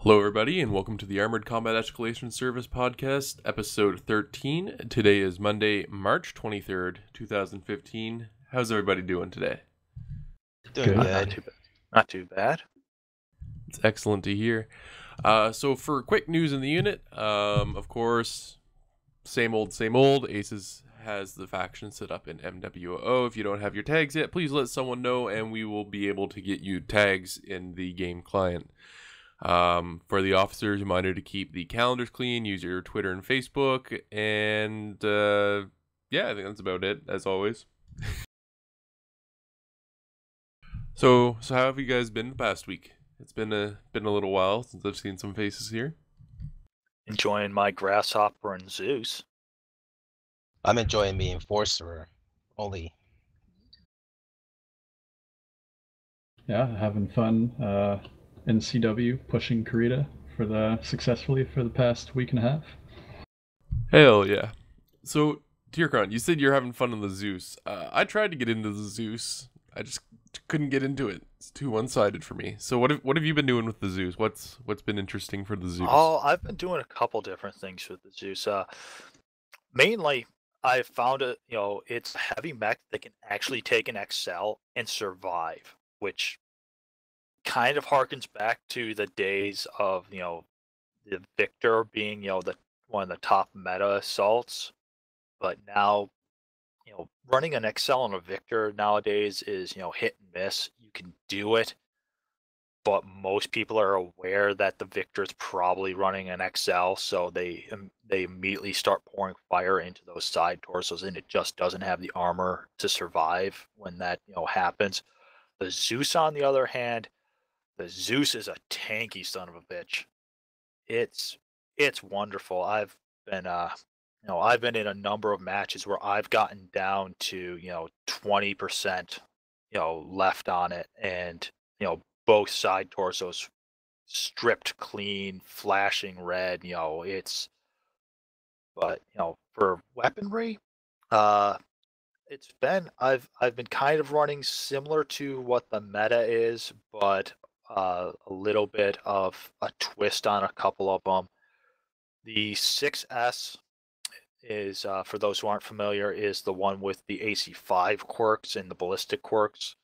Hello, everybody, and welcome to the Armored Combat Escalation Service Podcast, Episode 13. Today is Monday, March 23rd, 2015. How's everybody doing today? Doing Good. good. Not too bad. It's excellent to hear. So for quick news in the unit, of course, same old, A.C.E.S has the faction set up in MWO. If you don't have your tags yet, please let someone know, and we will be able to get you tags in the game client. For the officers, reminder to keep the calendars clean, use your Twitter and Facebook, and yeah, I think that's about it, as always. So how have you guys been the past week? It's been a little while since I've seen some faces here. Enjoying my grasshopper and Zeus. I'm enjoying being Enforcer only. Yeah, having fun in CW, pushing Karita successfully for the past week and a half. Hell yeah. So, Tierkron, you said you're having fun on the Zeus. I tried to get into the Zeus. I just couldn't get into it. It's too one-sided for me. So what have you been doing with the Zeus? What's been interesting for the Zeus? Oh, I've been doing a couple different things with the Zeus. Mainly, I found it's a heavy mech that can actually take an XL and survive, which kind of harkens back to the days of, the Victor being, the one of the top meta assaults. But now, running an XL on a Victor nowadays is, hit and miss. You can do it, but most people are aware that the Victor is probably running an XL, so they immediately start pouring fire into those side torsos, and it just doesn't have the armor to survive when that happens. The Zeus, on the other hand, the Zeus is a tanky son of a bitch. It's wonderful. I've been in a number of matches where I've gotten down to 20% left on it, and both side torsos stripped clean, flashing red. But for weaponry, uh, I've been kind of running similar to what the meta is, but a little bit of a twist on a couple of them. The A.C.E.S is, for those who aren't familiar, is the one with the AC5 quirks and the ballistic quirks.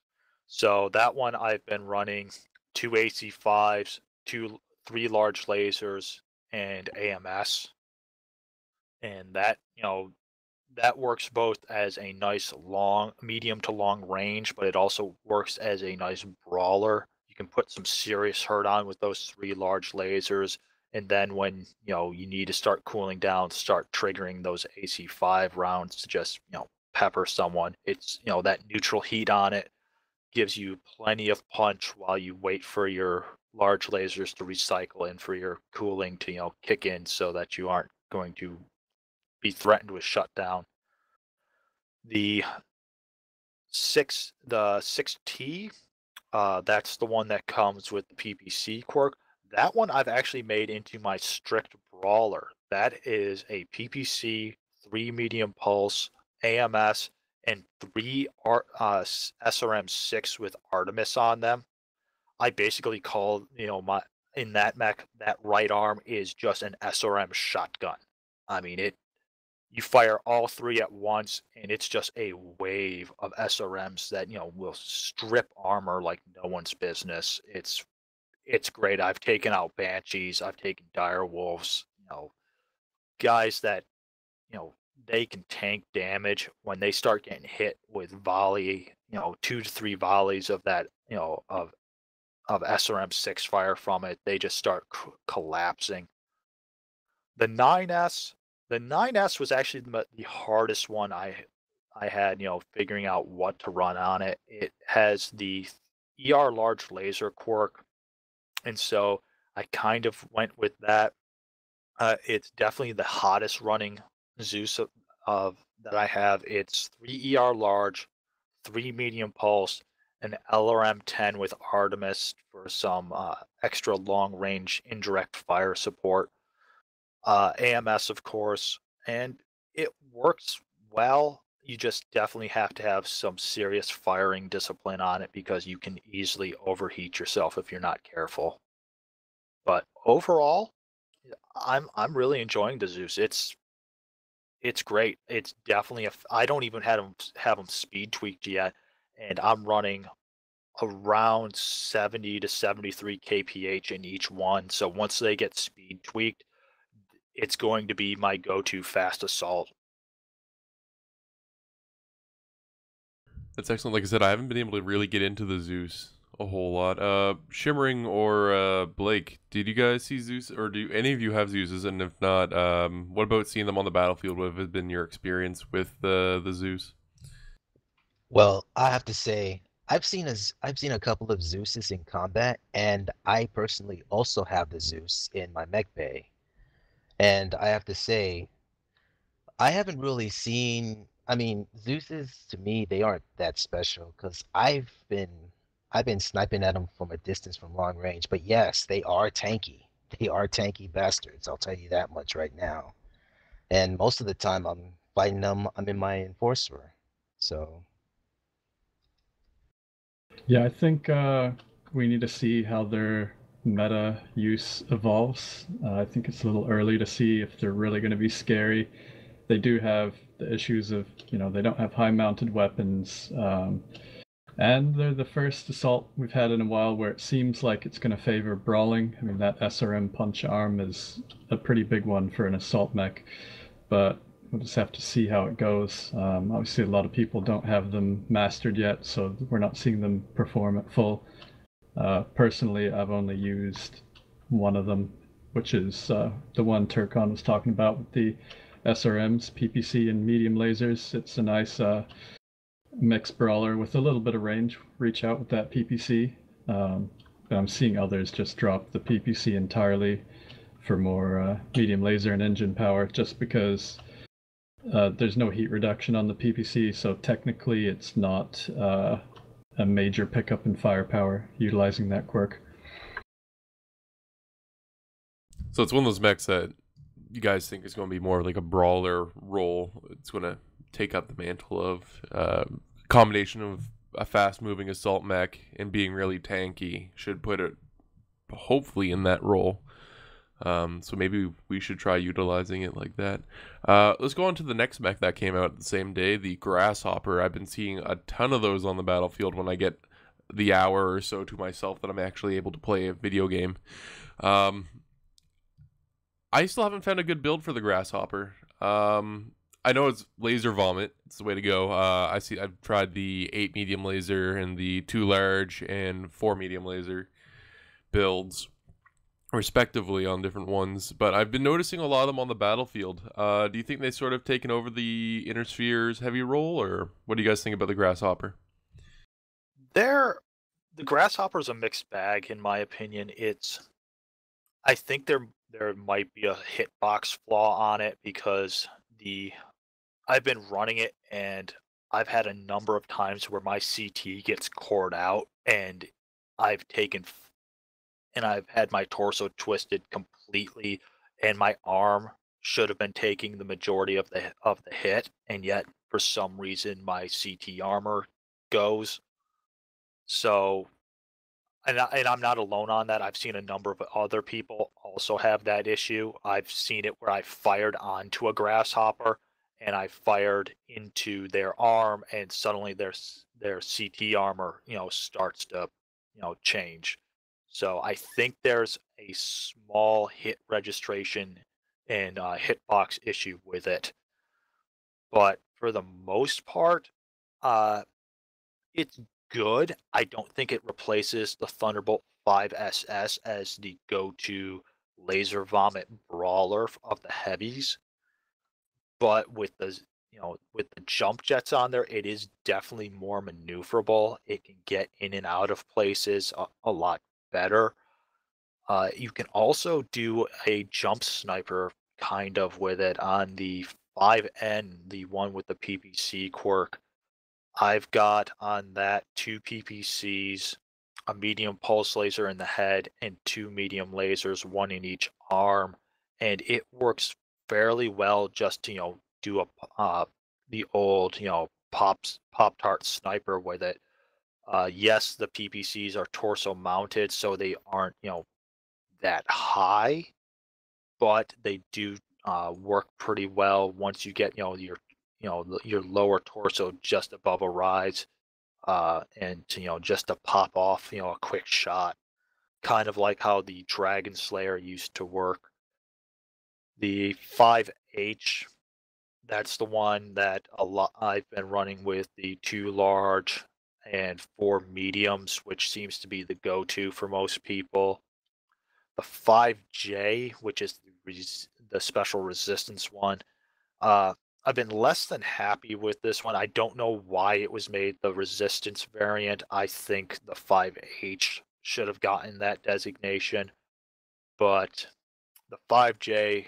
So that one I've been running 2 AC5s, 3 large lasers, and AMS. And that works both as a nice medium to long range, but it also works as a nice brawler. You can put some serious hurt on with those 3 large lasers, and then when you need to start cooling down, start triggering those AC5 rounds to just pepper someone. It's that neutral heat on it gives you plenty of punch while you wait for your large lasers to recycle and for your cooling to kick in, so that you aren't going to be threatened with shutdown. The 6T, that's the one that comes with the PPC quirk. That one I've actually made into my strict brawler. That is a PPC, 3 medium pulse, AMS, and 3 SRM6 with Artemis on them. I basically call, in that mech, that right arm is just an SRM shotgun. I mean, you fire all 3 at once, and it's just a wave of SRMs that will strip armor like no one's business. It's great. I've taken out Banshees, I've taken Dire Wolves, guys that they can tank damage when they start getting hit with volley, 2 to 3 volleys of that, of SRM6 fire from it. They just start collapsing. The 9S was actually the hardest one I had, figuring out what to run on it. It has the ER large laser quirk, and so I kind of went with that. It's definitely the hottest running Zeus that I have. It's 3 ER large, 3 medium pulse, an LRM-10 with Artemis for some extra long range indirect fire support. AMS, of course, and it works well. You just definitely have to have some serious firing discipline on it, because you can easily overheat yourself if you're not careful. But overall, I'm really enjoying the Zeus. It's great. It's definitely I don't even have them speed tweaked yet, and I'm running around 70 to 73 kph in each one. So once they get speed tweaked, it's going to be my go-to fast assault. That's excellent. Like I said, I haven't been able to really get into the Zeus a whole lot. Shimmering or Blake, did you guys see Zeus, or do any of you have Zeuses? And if not, what about seeing them on the battlefield? What has been your experience with the Zeus? Well, I have to say, I've seen a couple of Zeuses in combat, and I personally also have the Zeus in my mech bay. And I have to say, I haven't really seen. I mean, Zeuses to me, they aren't that special because I've been sniping at them from a distance from long range. But yes, they are tanky. They are tanky bastards. I'll tell you that much right now. And most of the time, I'm fighting them. I'm in my enforcer. So Yeah, I think we need to see how their meta use evolves. I think it's a little early to see if they're really going to be scary. They do have the issues of, they don't have high mounted weapons. And they're the first assault we've had in a while where it seems like it's going to favor brawling. I mean, that SRM punch arm is a pretty big one for an assault mech, but we'll just have to see how it goes. Obviously, a lot of people don't have them mastered yet, so we're not seeing them perform at full. Personally, I've only used one of them, which is the one Turkon was talking about with the SRMs, PPC, and medium lasers. It's a nice mixed brawler with a little bit of range. Reach out with that PPC. I'm seeing others just drop the PPC entirely for more medium laser and engine power, just because there's no heat reduction on the PPC, so technically it's not a major pickup in firepower utilizing that quirk. So it's one of those mechs that you guys think is going to be more like a brawler role. It's going to take up the mantle of combination of a fast-moving assault mech and being really tanky should put it hopefully in that role. So maybe we should try utilizing it like that. Let's go on to the next mech that came out the same day, the Grasshopper. I've been seeing a ton of those on the battlefield when I get the hour or so to myself that I'm actually able to play a video game. I still haven't found a good build for the Grasshopper. I know it's laser vomit. It's the way to go. I've tried the 8 medium laser and the 2 large and 4 medium laser builds, respectively, on different ones. But I've been noticing a lot of them on the battlefield. Do you think they sort of taken over the Inner Sphere's heavy role, or what do you guys think about the Grasshopper? The Grasshopper is a mixed bag, in my opinion. I think there might be a hitbox flaw on it because I've been running it and I've had a number of times where my CT gets cored out and I've taken and I've had my torso twisted completely and my arm should have been taking the majority of the hit, and yet for some reason my CT armor goes. So and I'm not alone on that. I've seen a number of other people also have that issue. I've seen it where I fired onto a grasshopper and I fired into their arm, and suddenly their CT armor, starts to, change. So I think there's a small hit registration and hitbox issue with it. But for the most part, uh, it's good. I don't think it replaces the Thunderbolt 5 SS as the go-to laser vomit brawler of the heavies, but with the jump jets on there, it is definitely more maneuverable. It can get in and out of places a lot better. You can also do a jump sniper kind of with it on the 5N, the one with the PPC quirk. I've got on that 2 PPCs, a medium pulse laser in the head, and 2 medium lasers, one in each arm, and it works fairly well just to do the old pop tart sniper with it. Yes, the PPCs are torso mounted, so they aren't that high, but they do work pretty well once you get your lower torso just above a rise, and just to pop off a quick shot, kind of like how the Dragon Slayer used to work. The 5H, that's the one that a lot I've been running with the 2 large and 4 mediums, which seems to be the go-to for most people. The 5J, which is the special resistance one, uh, I've been less than happy with this one. I don't know why it was made the resistance variant. I think the 5H should have gotten that designation, but the 5J,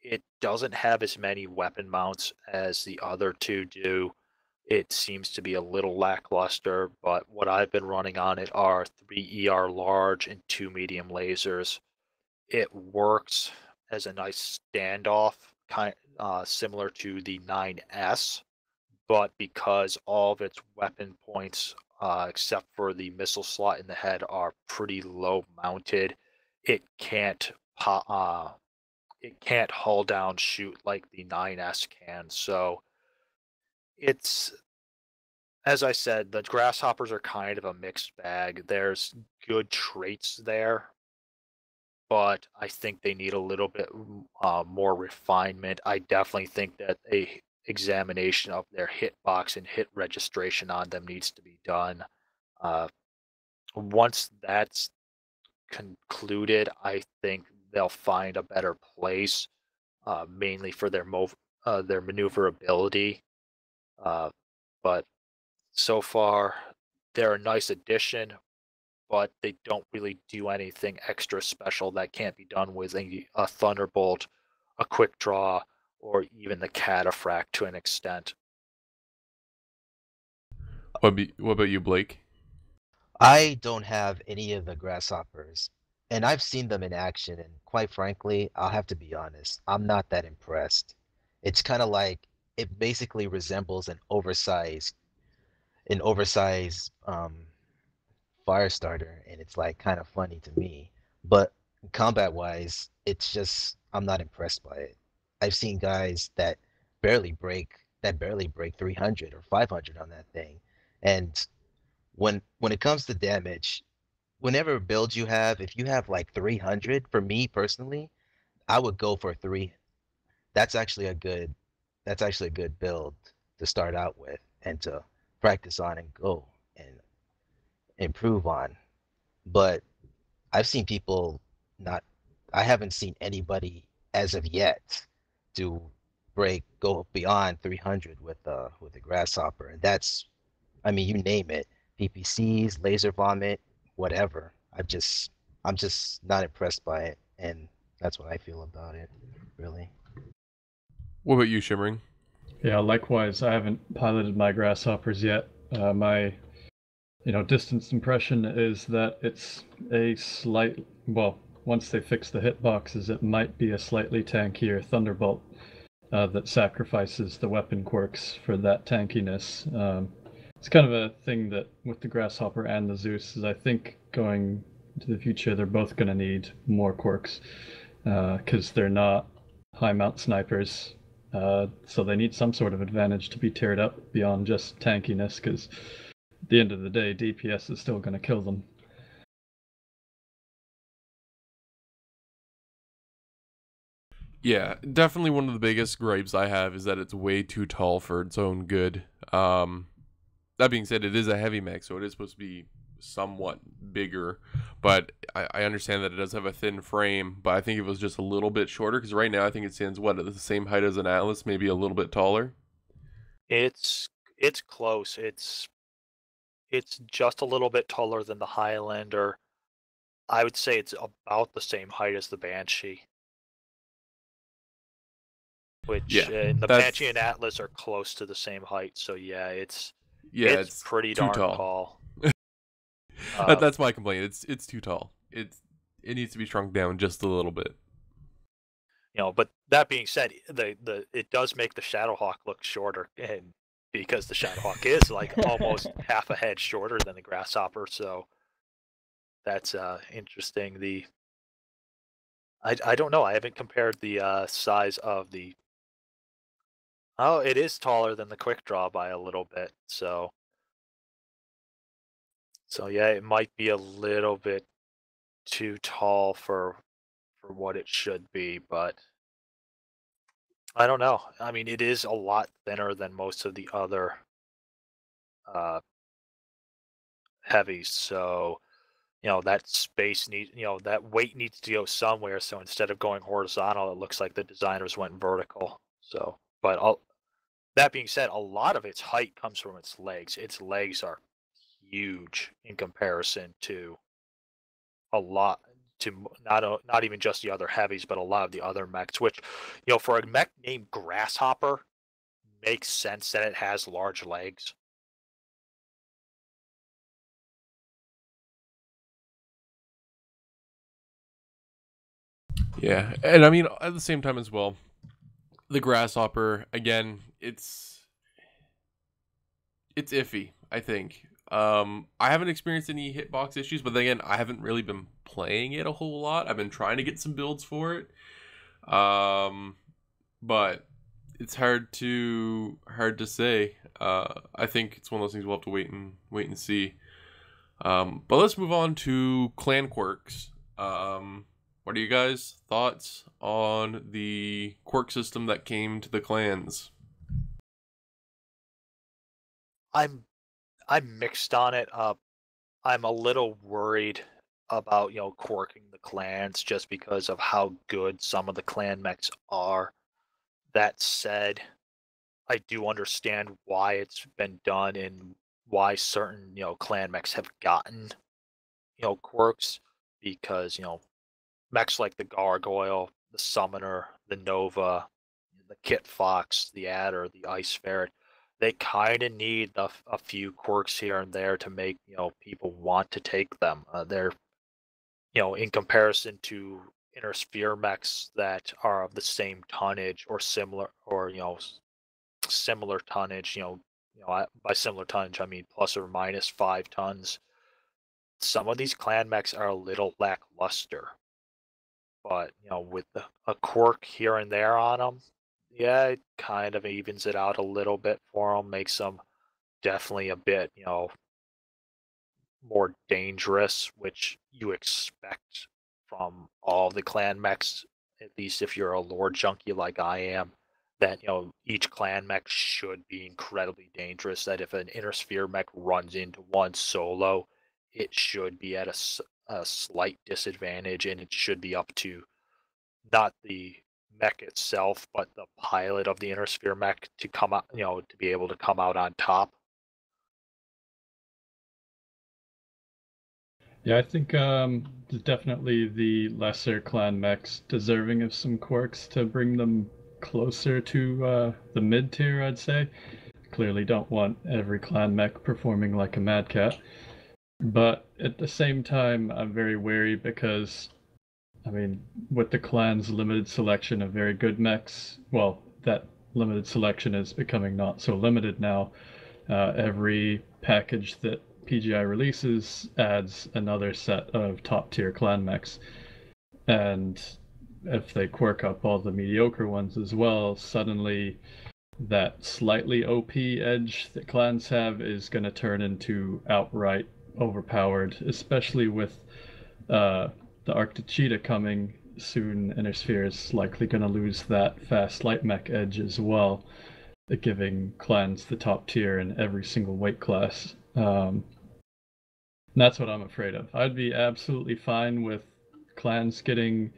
it doesn't have as many weapon mounts as the other two do. It seems to be a little lackluster, but what I've been running on it are 3 ER large and 2 medium lasers. It works as a nice standoff, similar to the 9S, but because all of its weapon points, except for the missile slot in the head, are pretty low mounted, it can't it can't hull down shoot like the 9S can. So it's, as I said, the grasshoppers are kind of a mixed bag. There's good traits there, but I think they need a little bit more refinement. I definitely think that a examination of their hitbox and hit registration on them needs to be done. Uh, Once that's concluded, I think they'll find a better place, mainly for their maneuverability. Uh, but so far, they're a nice addition, but they don't really do anything extra special that can't be done with a Thunderbolt, a Quick Draw, or even the Cataphract to an extent. What about you, Blake? I don't have any of the grasshoppers, and I've seen them in action, and quite frankly, I'll have to be honest, I'm not that impressed. It's kind of like it basically resembles an oversized fire starter, and it's like kind of funny to me. But combat wise, it's just I'm not impressed by it. I've seen guys that barely break 300 or 500 on that thing, and when it comes to damage, whenever build you have, if you have like 300, for me personally, I would go for three. That's actually a good that's actually a good build to start out with and to practice on and go and improve on. But I've seen people not I haven't seen anybody as of yet to go beyond 300 with a grasshopper. And that's, I mean, you name it, PPCs, laser vomit, whatever. I'm just not impressed by it, and that's what I feel about it, really. What about you, Shimmering? Yeah, likewise, I haven't piloted my grasshoppers yet. My distance impression is that it's a slight, well, once they fix the hitboxes, it might be a slightly tankier Thunderbolt that sacrifices the weapon quirks for that tankiness. It's kind of a thing that with the Grasshopper and the Zeus is I think going into the future they're both going to need more quirks because they're not high mount snipers. So they need some sort of advantage to be tiered up beyond just tankiness because at the end of the day, DPS is still going to kill them. Yeah, definitely one of the biggest gripes I have is that it's way too tall for its own good. That being said, it is a heavy mech, so it is supposed to be somewhat bigger. But I understand that it does have a thin frame, but I think it was just a little bit shorter because right now I think it stands, what, at the same height as an Atlas, maybe a little bit taller. It's close. It's just a little bit taller than the Highlander. I would say it's about the same height as the Banshee, which Yeah, the that's Banshee and Atlas are close to the same height. So yeah, yeah, it's it's pretty too darn tall. tall. That's my complaint. It's too tall. It needs to be shrunk down just a little bit. But that being said, the it does make the Shadowhawk look shorter, and because the Shadowhawk is like almost half a head shorter than the Grasshopper, so That's interesting. I don't know. I haven't compared the size of the. Oh, it is taller than the quick draw by a little bit. So yeah, it might be a little bit too tall for what it should be, but I don't know. I mean, it is a lot thinner than most of the other uh, heavies, so that space needs, that weight needs to go somewhere. So instead of going horizontal, it looks like the designers went vertical. So, but that being said, a lot of its height comes from its legs. Its legs are huge in comparison to a lot not even just the other heavies, but a lot of the other mechs. Which, for a mech named Grasshopper, makes sense that it has large legs. Yeah, and I mean at the same time as well, the grasshopper again, it's iffy. I think. I haven't experienced any hitbox issues, but then again, I haven't really been playing it a whole lot. I've been trying to get some builds for it, but it's hard to say. I think it's one of those things we'll have to wait and see. But let's move on to clan quirks. What are you guys' thoughts on the quirk system that came to the clans? I'm mixed on it. I'm a little worried about quirking the clans just because of how good some of the clan mechs are. That said, I do understand why it's been done and why certain clan mechs have gotten quirks, because mechs like the Gargoyle, the Summoner, the Nova, the Kit Fox, the Adder, the Ice Ferret, they kind of need a few quirks here and there to make people want to take them. They're in comparison to inner sphere mechs that are of the same tonnage or similar, or similar tonnage. By similar tonnage I mean plus or minus 5 tons. Some of these clan mechs are a little lackluster, but with a quirk here and there on them, yeah, it kind of evens it out a little bit for them, makes them definitely a bit more dangerous, which you expect from all the clan mechs, at least if you're a lore junkie like I am, that each clan mech should be incredibly dangerous. That if an inner sphere mech runs into one solo, it should be at a slight disadvantage, and it should be up to not the mech itself, but the pilot of the inner sphere mech to come out, to be able to come out on top. Yeah, I think definitely the lesser clan mechs deserving of some quirks to bring them closer to the mid tier, I'd say. Clearly don't want every clan mech performing like a mad cat. But at the same time, I'm very wary because, I mean, with the clan's limited selection of very good mechs, well, that limited selection is becoming not so limited now. Every package that PGI releases adds another set of top tier clan mechs. And if they quirk up all the mediocre ones as well, suddenly that slightly OP edge that clans have is going to turn into outright overpowered, especially with the Arctic Cheetah coming soon. Inner Sphere is likely going to lose that fast light mech edge as well, giving clans the top tier in every single weight class. That's what I'm afraid of. I'd be absolutely fine with clans getting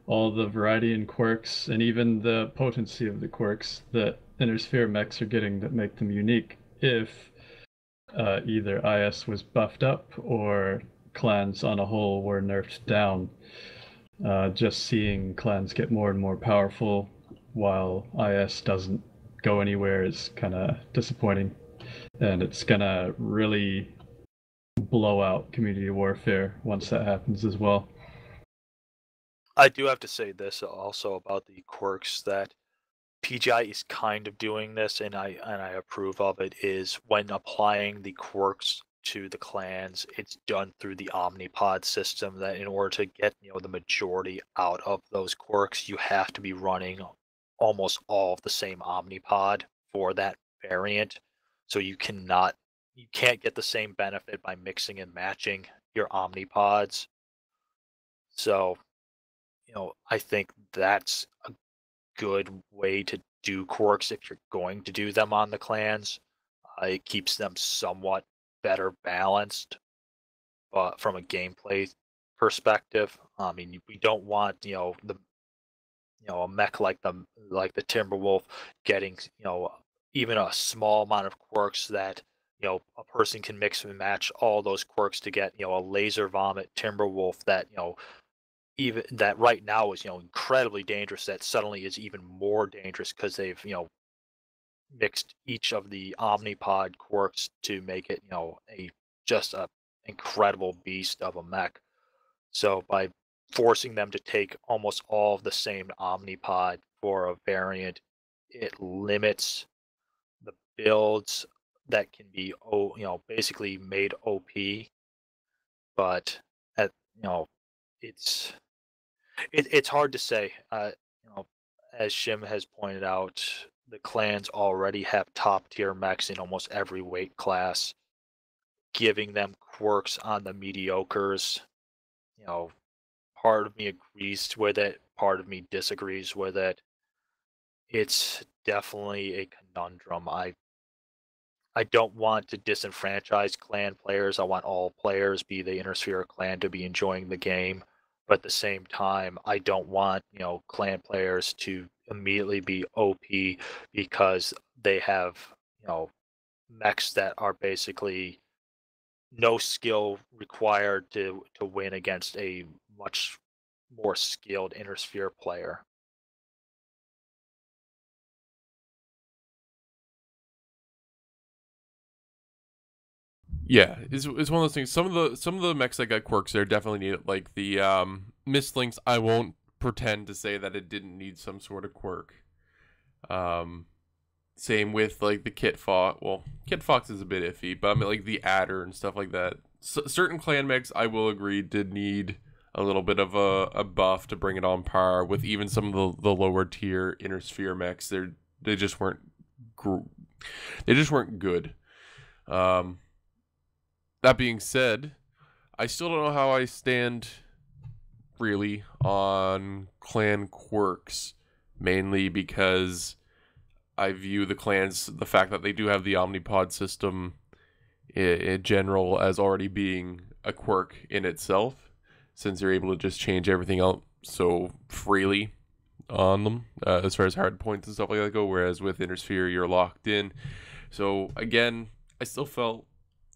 all the variety and quirks and even the potency of the quirks that Inner Sphere mechs are getting that make them unique if either I.S. was buffed up or clans on a whole were nerfed down. Just seeing clans get more and more powerful while I.S. doesn't go anywhere is kind of disappointing. And it's going to really blow out community warfare once that happens as well. I do have to say this also about the quirks, that PGI is kind of doing this, and I approve of it, is when applying the quirks to the clans, it's done through the Omnipod system. That in order to get the majority out of those quirks, you have to be running almost all of the same Omnipod for that variant. So you can't get the same benefit by mixing and matching your Omnipods. So I think that's a good way to do quirks if you're going to do them on the clans. It keeps them somewhat better balanced, but from a gameplay perspective, I mean, we don't want a mech like the Timberwolf getting even a small amount of quirks that a person can mix and match all those quirks to get a laser vomit Timberwolf that even that right now is incredibly dangerous, that suddenly is even more dangerous because they've mixed each of the Omnipod quirks to make it a incredible beast of a mech. So by forcing them to take almost all of the same Omnipod for a variant, it limits the builds that can be basically made OP. But at it's it's hard to say. You know, as Shim has pointed out, the clans already have top tier mechs in almost every weight class. Giving them quirks on the mediocres, you know, part of me agrees with it, part of me disagrees with it. It's definitely a conundrum. I don't want to disenfranchise clan players. I want all players, be the Intersphere clan, to be enjoying the game. But at the same time, I don't want, clan players to immediately be OP because they have, mechs that are basically no skill required to win against a much more skilled Intersphere player. Yeah, it's one of those things. Some of the mechs that got quirks there definitely need it. Like the Mistlinks, I won't pretend to say that it didn't need some sort of quirk. Same with like the Kit Fox. Well, Kit Fox is a bit iffy, but I mean like the Adder and stuff like that. Certain clan mechs, I will agree, did need a little bit of a buff to bring it on par with even some of the lower tier Intersphere mechs. They just weren't they just weren't good. That being said, I still don't know how I stand really on clan quirks, mainly because I view the clans, the fact that they do have the Omnipod system in general, as already being a quirk in itself, since you're able to just change everything out so freely on them, as far as hard points and stuff like that go, whereas with Intersphere, you're locked in. So, again, I still felt,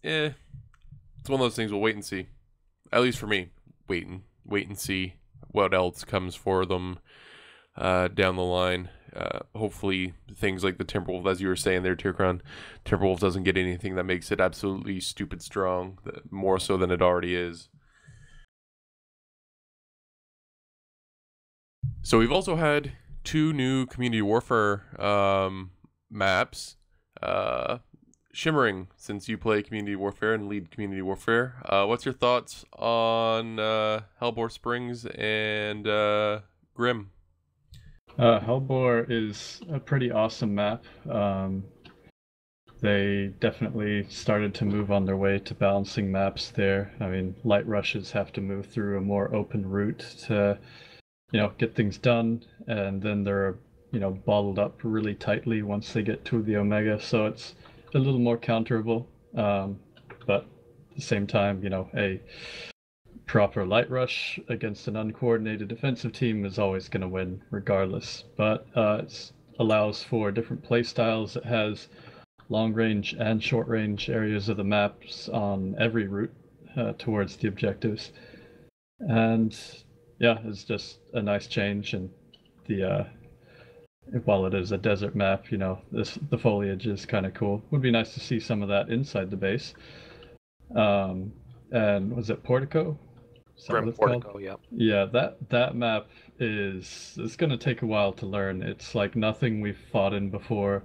it's one of those things we'll wait and see. At least for me, wait and see what else comes for them down the line. Hopefully things like the Timberwolf, as you were saying there, Tierkron, Timberwolf doesn't get anything that makes it absolutely stupid strong, more so than it already is. So we've also had 2 new Community Warfare maps. Shimmering, since you play Community Warfare and lead Community Warfare, what's your thoughts on Hellbore Springs and Grim? Hellbore is a pretty awesome map. They definitely started to move on their way to balancing maps there. I mean, light rushes have to move through a more open route to, get things done, and then they're, bottled up really tightly once they get to the Omega, so it's a little more counterable. But at the same time, a proper light rush against an uncoordinated defensive team is always going to win regardless. But it allows for different play styles. It has long range and short range areas of the maps on every route towards the objectives. And yeah, it's just a nice change. And the while it is a desert map, the foliage is kind of cool. Would be nice to see some of that inside the base. And was it Portico? Grim Portico, yeah. Yeah, that map it's going to take a while to learn. It's like nothing we've fought in before.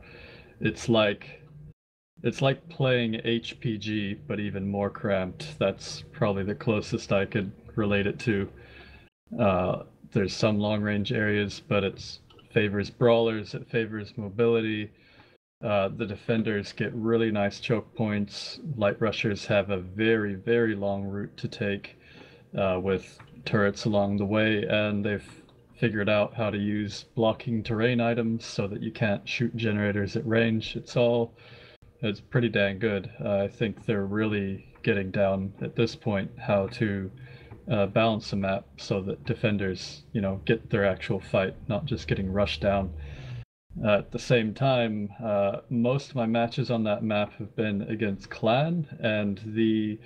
It's like It's like playing HPG, but even more cramped. That's probably the closest I could relate it to. There's some long range areas, but it favors brawlers, it favors mobility. The defenders get really nice choke points. Light rushers have a very, very long route to take with turrets along the way, and they've figured out how to use blocking terrain items so that you can't shoot generators at range. It's pretty dang good. I think they're really getting down at this point how to balance a map so that defenders, get their actual fight, not just getting rushed down. At the same time, most of my matches on that map have been against clan, and the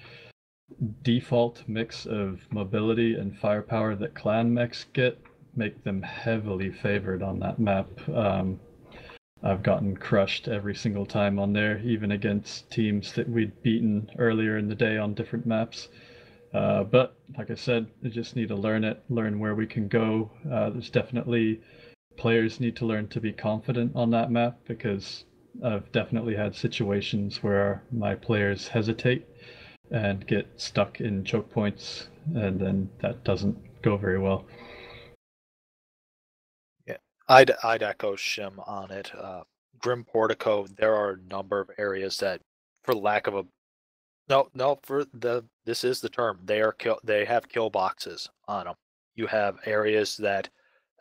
default mix of mobility and firepower that clan mechs get make them heavily favored on that map. I've gotten crushed every single time on there, even against teams that we'd beaten earlier in the day on different maps. But like I said, we just need to learn where we can go. There's definitely players need to learn to be confident on that map, because I've definitely had situations where my players hesitate and get stuck in choke points, and then that doesn't go very well. Yeah, I'd echo Shim on it. Grim Portico, there are a number of areas that, for lack of a no, for this is the term. They have kill boxes on them. You have areas that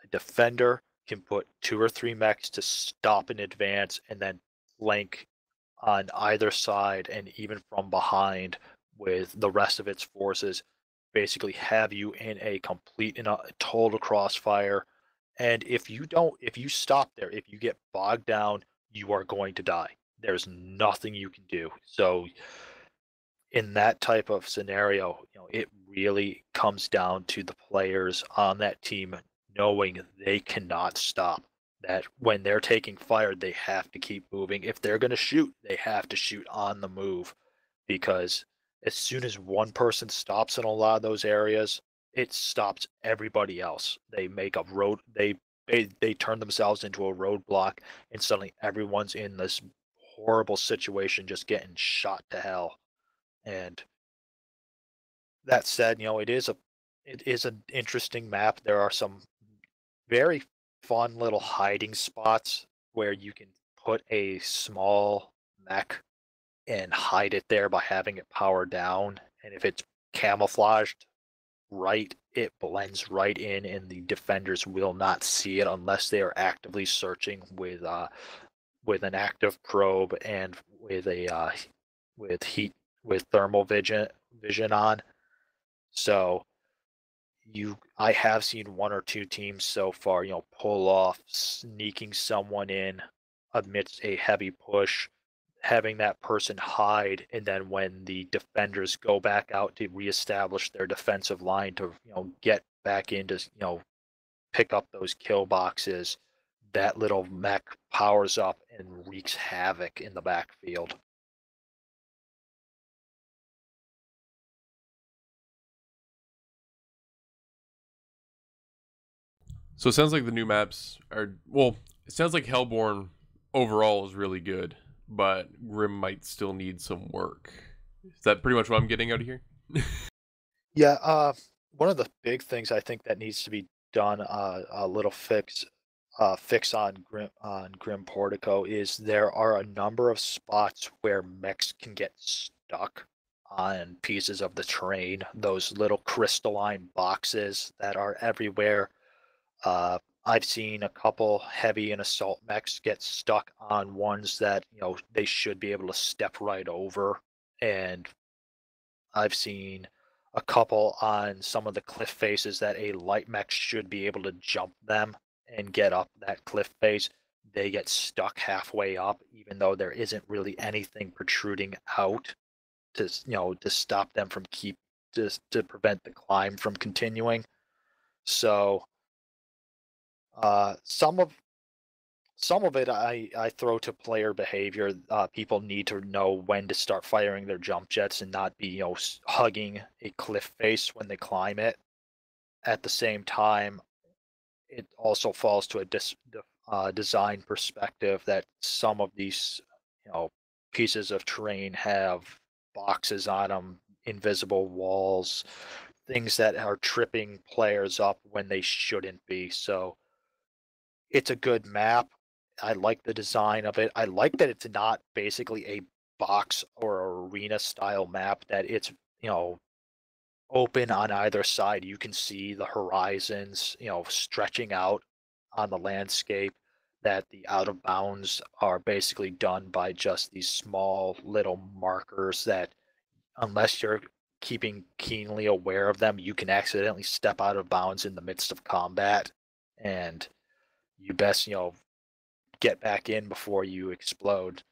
a defender can put 2 or 3 mechs to stop in advance and then flank on either side and even from behind with the rest of its forces, basically have you in a complete and a total crossfire. And if you stop there, if you get bogged down, you are going to die. There's nothing you can do. So in that type of scenario, it really comes down to the players on that team knowing they cannot stop. That when they're taking fire, they have to keep moving. If they're going to shoot, they have to shoot on the move, because as soon as one person stops in a lot of those areas, it stops everybody else. They make a road. They turn themselves into a roadblock, and suddenly everyone's in this horrible situation, just getting shot to hell. And that said, it is an interesting map. There are some very fun little hiding spots where you can put a small mech and hide it there by having it powered down. And if it's camouflaged right, it blends right in, and the defenders will not see it unless they are actively searching with an active probe and with heat with thermal vision on. So I have seen 1 or 2 teams so far, pull off sneaking someone in amidst a heavy push, having that person hide, and then when the defenders go back out to reestablish their defensive line to, get back into, pick up those kill boxes, that little mech powers up and wreaks havoc in the backfield. So it sounds like the new maps are, well, it sounds like Hellborn overall is really good, but Grim might still need some work. Is that pretty much what I'm getting out of here? Yeah, one of the big things I think that needs to be done, a little fix on Grim Portico, is there are a number of spots where mechs can get stuck on pieces of the terrain. Those little crystalline boxes that are everywhere. I've seen a couple heavy and assault mechs get stuck on ones that they should be able to step right over, and I've seen a couple on some of the cliff faces that a light mech should be able to jump them and get up that cliff face. They get stuck halfway up, even though there isn't really anything protruding out to stop them from to prevent the climb from continuing. So some of it I throw to player behavior. People need to know when to start firing their jump jets and not be hugging a cliff face when they climb it. At the same time, it also falls to a design perspective that some of these pieces of terrain have boxes on them, invisible walls, things that are tripping players up when they shouldn't be. So it's a good map. I like the design of it. I like that it's not basically a box or arena style map, that it's, open on either side. You can see the horizons, stretching out on the landscape, that the out of bounds are basically done by just these small little markers that, unless you're keeping keenly aware of them, you can accidentally step out of bounds in the midst of combat. And you best, get back in before you explode.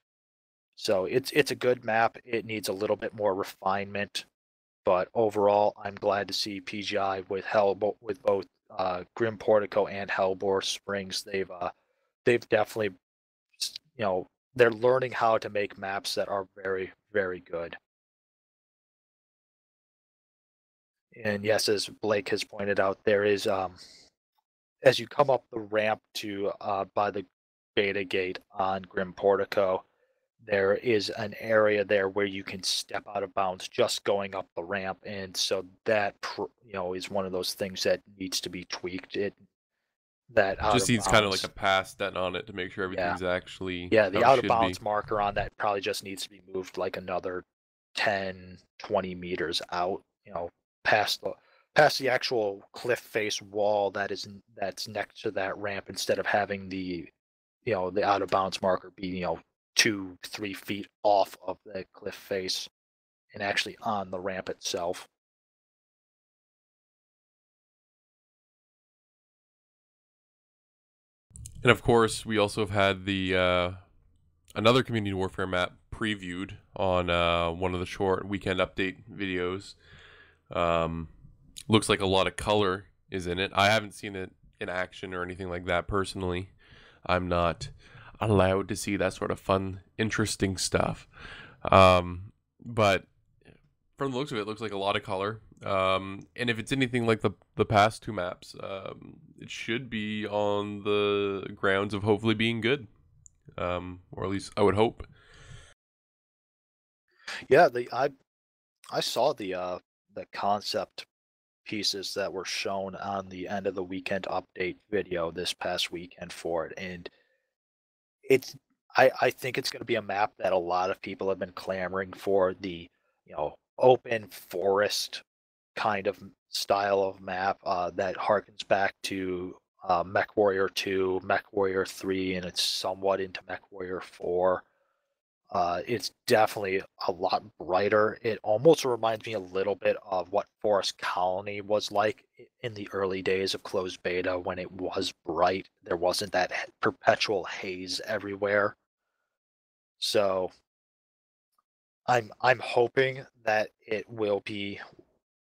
So it's a good map. It needs a little bit more refinement, but overall, I'm glad to see PGI with with both Grim Portico and Hellbore Springs. They've definitely, you know they're learning how to make maps that are very, very good. And yes, as Blake has pointed out, there is, as you come up the ramp to by the beta gate on Grim Portico, there is an area there where you can step out of bounds just going up the ramp, and so that is one of those things that needs to be tweaked. That out Just of needs kind of like a bounds, pass done on it to make sure yeah, everything's actually yeah, how the it out of should be. bounds marker on that probably just needs to be moved like another 10-20 meters out, past the actual cliff face wall that's next to that ramp, instead of having the out of bounds marker be 2-3 feet off of the cliff face and actually on the ramp itself. And of course, we also have had the another Community Warfare map previewed on one of the short weekend update videos. Looks like a lot of color is in it. I haven't seen it in action or anything like that personally. I'm not allowed to see that sort of fun, interesting stuff. But from the looks of it, looks like a lot of color. And if it's anything like the past two maps, it should be on the grounds of hopefully being good. Or at least I would hope. Yeah, I saw the concept pieces that were shown on the end of the weekend update video this past weekend for it, and it's I think it's going to be a map that a lot of people have been clamoring for, the open forest kind of style of map that harkens back to Mech Warrior 2, Mech Warrior 3, and it's somewhat into Mech Warrior 4. It's definitely a lot brighter. It almost reminds me a little bit of what Forest Colony was like in the early days of closed beta, when it was bright. There wasn't that perpetual haze everywhere. So I'm hoping that it will be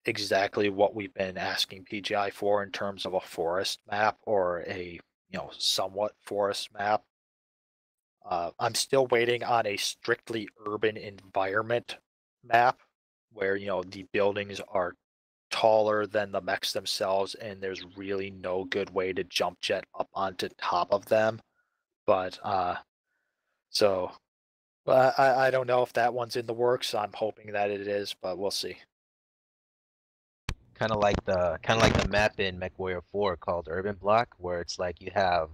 exactly what we've been asking PGI for in terms of a forest map, or a somewhat forest map. I'm still waiting on a strictly urban environment map, where the buildings are taller than the mechs themselves, and there's really no good way to jump jet up onto top of them. But so I don't know if that one's in the works. I'm hoping that it is, but we'll see. Kind of like the map in MechWarrior 4 called Urban Block, where it's like you have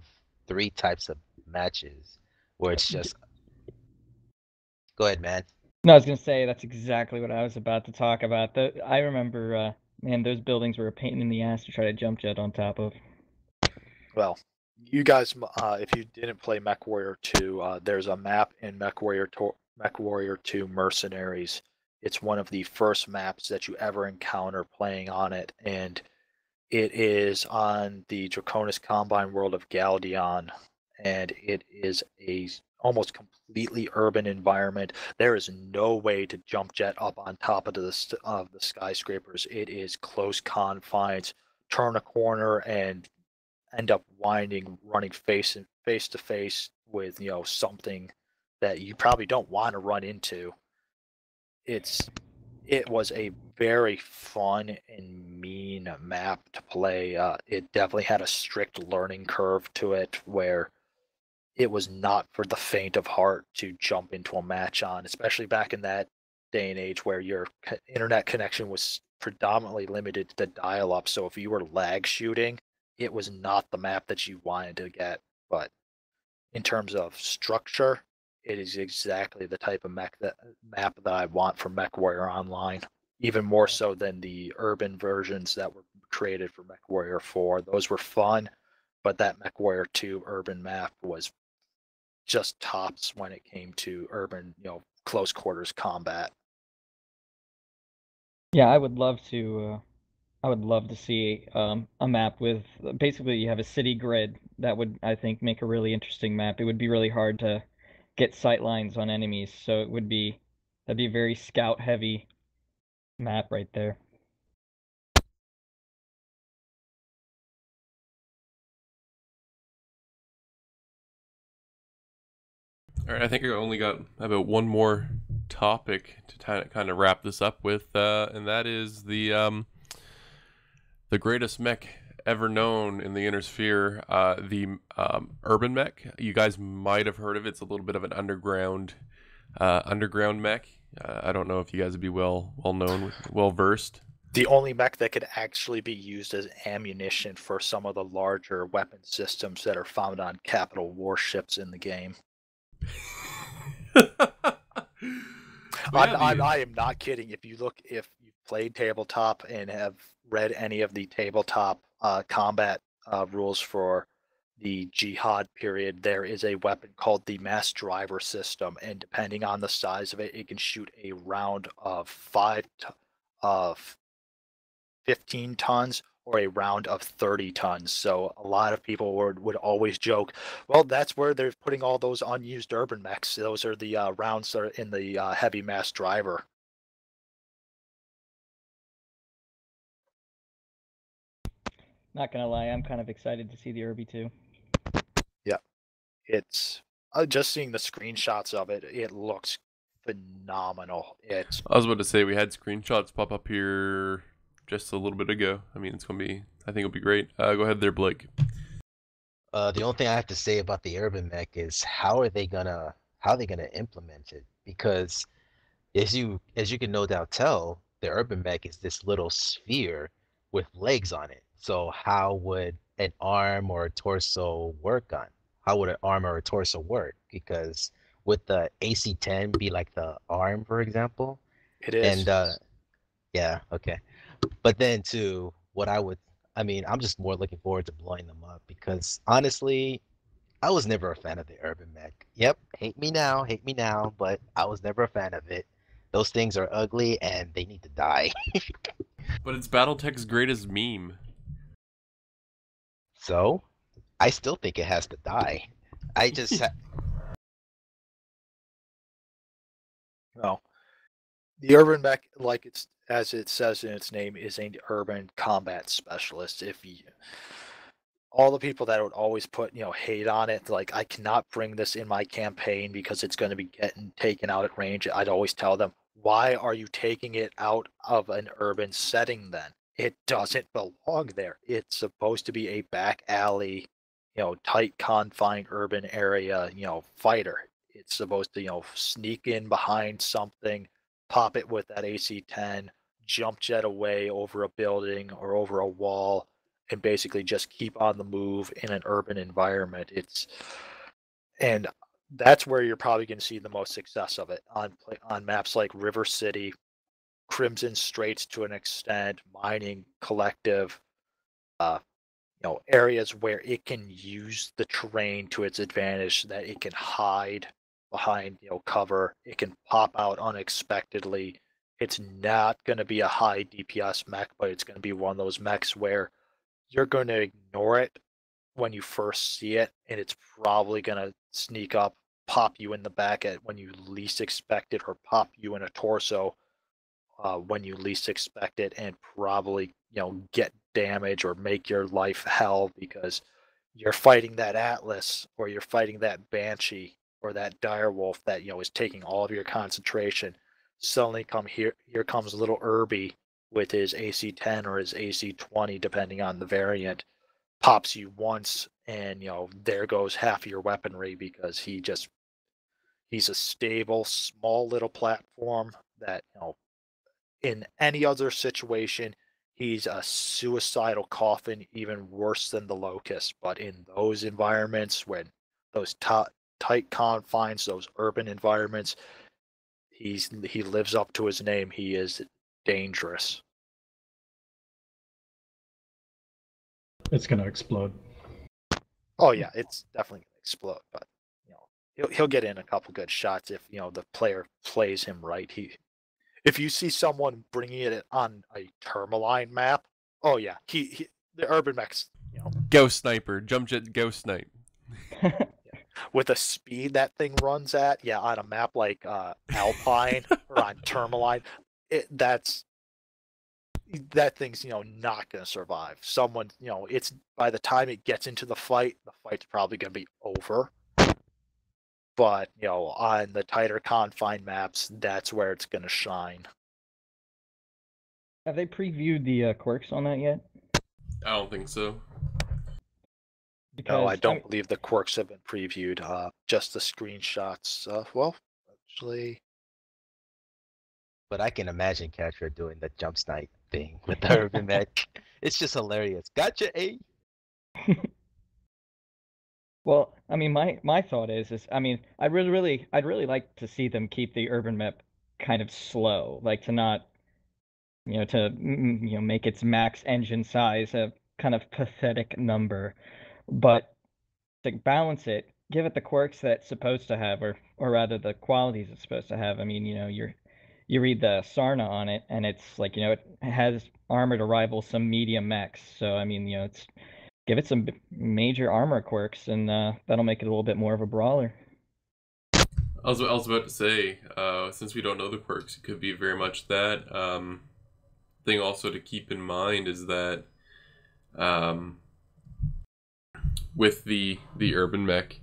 3 types of matches, where it's just. Go ahead, man. No, I was gonna say that's exactly what I was about to talk about. I remember, man, those buildings were a pain in the ass to try to jump jet on top of. Well, you guys, if you didn't play Mech Warrior 2, there's a map in Mech Warrior 2 Mercenaries. It's one of the first maps that you ever encounter playing on it, and it is on the Draconis Combine world of Galdeon, and it is a almost completely urban environment. There is no way to jump jet up on top of the skyscrapers. It is close confines. Turn a corner and end up running face to face with something that you probably don't want to run into. It was a very fun and mean map to play. It definitely had a strict learning curve to it, where it was not for the faint of heart to jump into a match on, especially back in that day and age where your internet connection was predominantly limited to dial-up. So if you were lag shooting, it was not the map that you wanted to get. But in terms of structure, it is exactly the type of map that I want for MechWarrior Online. Even more so than the urban versions that were created for MechWarrior 4. Those were fun, but that MechWarrior 2 urban map was just tops when it came to urban, close quarters combat. Yeah, I would love to. I would love to see a map with basically you have a city grid. That would, I think, make a really interesting map. It would be really hard to get sight lines on enemies, so it would be that'd be a very scout heavy map right there. All right, I think I only got about one more topic to kind of wrap this up with, and that is the greatest mech ever known in the Inner Sphere, the urban mech. You guys might have heard of it. It's a little bit of an underground mech. I don't know if you guys would be well known, well versed. The only mech that could actually be used as ammunition for some of the larger weapon systems that are found on capital warships in the game. I am not kidding. If you've played tabletop and have read any of the tabletop combat rules for the Jihad period, there is a weapon called the Mass Driver System, and depending on the size of it, it can shoot a round of 15 tons or a round of 30 tons. So a lot of people would always joke, well, that's where they're putting all those unused urban mechs. Those are the rounds that are in the heavy mass driver. Not gonna lie, I'm kind of excited to see the Irby too. Yeah, it's just seeing the screenshots of it. It looks phenomenal. I was about to say we had screenshots pop up here just a little bit ago. I mean, I think it'll be great. Go ahead there, Blake. The only thing I have to say about the urban mech is how are they gonna implement it? Because as you can no doubt tell, the urban mech is this little sphere with legs on it. So how would an arm or a torso work on? How would an arm or a torso work? Because would the AC-10 be like the arm, for example? It is. And yeah, okay. But then too, I'm just more looking forward to blowing them up because honestly, I was never a fan of the urban mech. Yep, hate me now, but I was never a fan of it. Those things are ugly and they need to die. But it's BattleTech's greatest meme. So, I still think it has to die. I just No. The urban mech, as it says in its name, is an urban combat specialist. All the people that would always put hate on it, like, I cannot bring this in my campaign because it's going to be getting taken out at range, I'd always tell them, why are you taking it out of an urban setting then? It doesn't belong there. It's supposed to be a back alley, tight confined urban area, fighter. It's supposed to sneak in behind something, pop it with that AC-10, jump jet away over a building or over a wall, and basically just keep on the move in an urban environment. And that's where you're probably going to see the most success of it on maps like River City, Crimson Straits to an extent, Mining Collective, areas where it can use the terrain to its advantage, so that it can hide behind cover, it can pop out unexpectedly. It's not going to be a high DPS mech, but it's going to be one of those mechs where you're going to ignore it when you first see it, and it's probably going to sneak up, pop you in the back at when you least expect it, or pop you in a torso when you least expect it, and probably get damage or make your life hell because you're fighting that Atlas or you're fighting that Banshee or that Direwolf that is taking all of your concentration. Suddenly here comes little Irby with his AC-10 or his AC-20, depending on the variant, pops you once, and there goes half of your weaponry because he's a stable, small little platform that in any other situation, he's a suicidal coffin, even worse than the locust. But in those environments, when those tight confines, those urban environments, he lives up to his name. He is dangerous. It's gonna explode. Oh yeah, it's definitely gonna explode. But he'll get in a couple good shots if the player plays him right. If you see someone bringing it on a Tourmaline map, oh yeah, the urban mechs, Ghost sniper, jump jet, ghost snipe. with the speed that thing runs at, yeah, on a map like Alpine or on Tourmaline, that thing's not gonna survive. Someone, it's by the time it gets into the fight's probably gonna be over. But on the tighter confine maps, that's where it's gonna shine. Have they previewed the quirks on that yet? I don't think so. No, I Because don't believe the quirks have been previewed. Just the screenshots. Well, actually, But I can imagine Cattra doing the jump snipe thing with the urban mech. It's just hilarious. Gotcha, A. well, I mean, my thought is I mean, I'd really like to see them keep the urban map kind of slow, like to not, make its max engine size a kind of pathetic number, but to balance it, give it the quirks that it's supposed to have, or rather the qualities it's supposed to have. I mean, you read the Sarna on it, and it's like, it has armor to rival some medium mechs. So I mean, it's give it some major armor quirks, and that'll make it a little bit more of a brawler. I was about to say, since we don't know the quirks, it could be very much that. Thing also to keep in mind is that um, with the urban mech,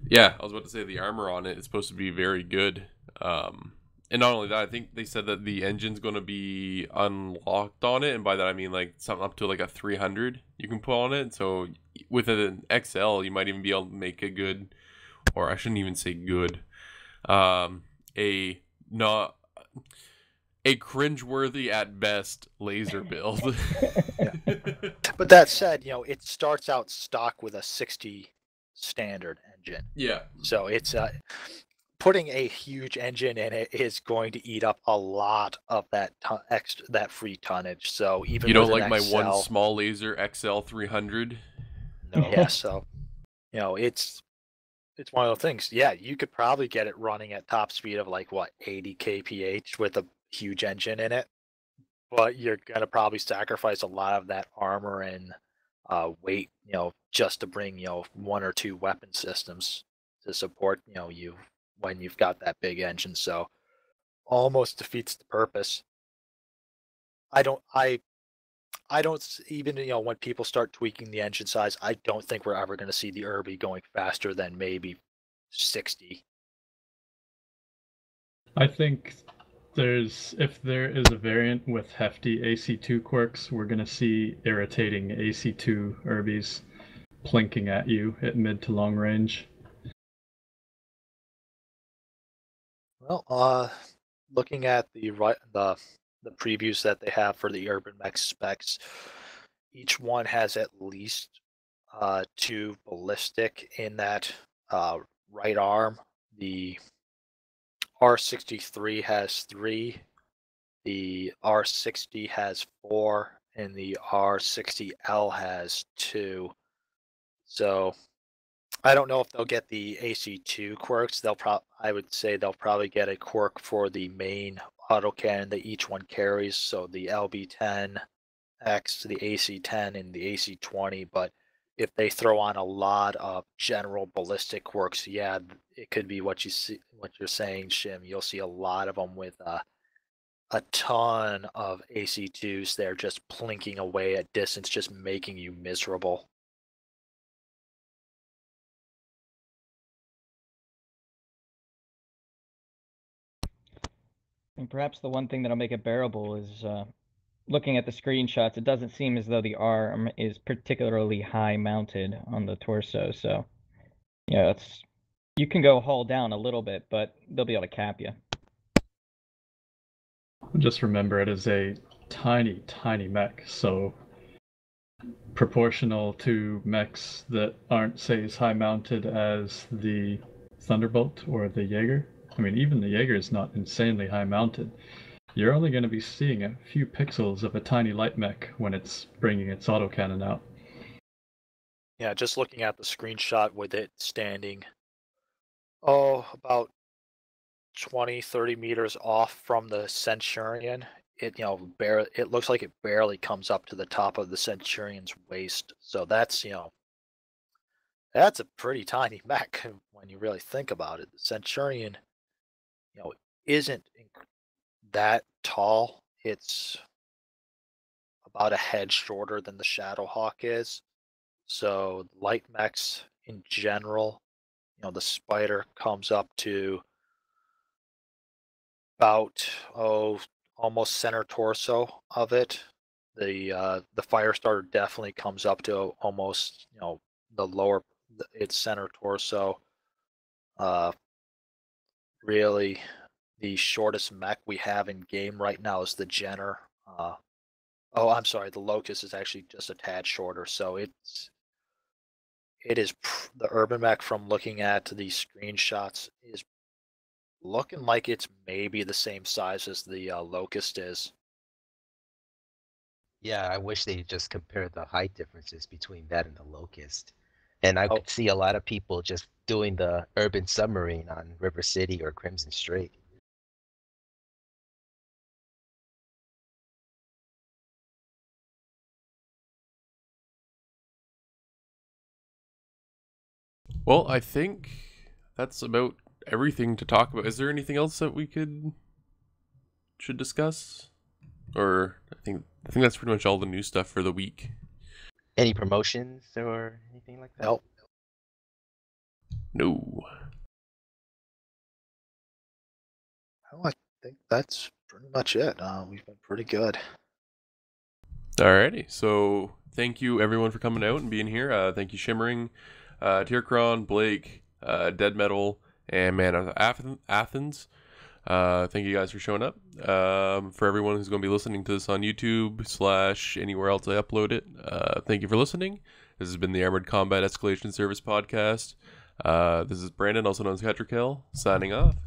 yeah, I was about to say the armor on it is supposed to be very good. And not only that, I think they said that the engine's going to be unlocked on it, and by that I mean like something up to like a 300 you can put on it. So with an XL, you might even be able to make a good, or I shouldn't even say good, a not a cringeworthy at best laser build. but that said, it starts out stock with a 60 standard engine. Yeah. So it's putting a huge engine in it is going to eat up a lot of that free tonnage. So even you don't with like an my XL, one small laser XL 300? No. yeah. So it's one of those things. Yeah, you could probably get it running at top speed of like what 80 kph with a huge engine in it, but you're gonna probably sacrifice a lot of that armor and weight, just to bring one or two weapon systems to support you when you've got that big engine. So almost defeats the purpose. I don't even when people start tweaking the engine size, I don't think we're ever going to see the Irby going faster than maybe 60. I think if there is a variant with hefty AC2 quirks, we're gonna see irritating AC2 Irbies plinking at you at mid to long range. Well, looking at the previews that they have for the Urban Mech specs, each one has at least two ballistic in that right arm. The R63 has three, the R60 has four, and the R60L has two. So I don't know if they'll get the AC2 quirks. I would say they'll probably get a quirk for the main autocannon that each one carries. So the LB10X, the AC10, and the AC20. But if they throw on a lot of general ballistic quirks, yeah, it could be what you're saying, Shim. You'll see a lot of them with a ton of AC2s. They're just plinking away at distance, just making you miserable. And perhaps the one thing that'll make it bearable is looking at the screenshots, it doesn't seem as though the arm is particularly high mounted on the torso. So, yeah, you can go hull down a little bit, but they'll be able to cap you. Just remember, it is a tiny, tiny mech, so proportional to mechs that aren't, say, as high mounted as the Thunderbolt or the Jaeger. I mean, even the Jaeger is not insanely high mounted. You're only going to be seeing a few pixels of a tiny light mech when it's bringing its autocannon out. Yeah, just looking at the screenshot with it standing, about 20, 30 meters off from the Centurion, it it looks like it barely comes up to the top of the Centurion's waist. So that's that's a pretty tiny mech when you really think about it. The Centurion, isn't that tall. It's about a head shorter than the Shadowhawk is. So light mechs in general, the Spider comes up to about almost center torso of it. The Firestarter definitely comes up to almost the lower its center torso. Really, the shortest mech we have in game right now is the Jenner. I'm sorry, the Locust is actually just a tad shorter. So it is the Urban mech, from looking at the screenshots, is looking like it's maybe the same size as the Locust is. Yeah, I wish they just compare the height differences between that and the Locust. And I Oh, could see a lot of people just doing the urban submarine on River City or Crimson Strait. Well, I think that's about everything to talk about. Is there anything else that we should discuss? Or I think that's pretty much all the new stuff for the week. Any promotions or anything like that? nope. No. I think that's pretty much it. We've been pretty good. Alrighty. So thank you everyone for coming out and being here. Thank you Shimmering, Tierkron, Blake, Dead Metal, and Man of Athens. Thank you guys for showing up. For everyone who's going to be listening to this on YouTube / anywhere else I upload it, thank you for listening. This has been the Armored Combat Escalation Service podcast. This is Brandon, also known as Cattra, Kell, signing off.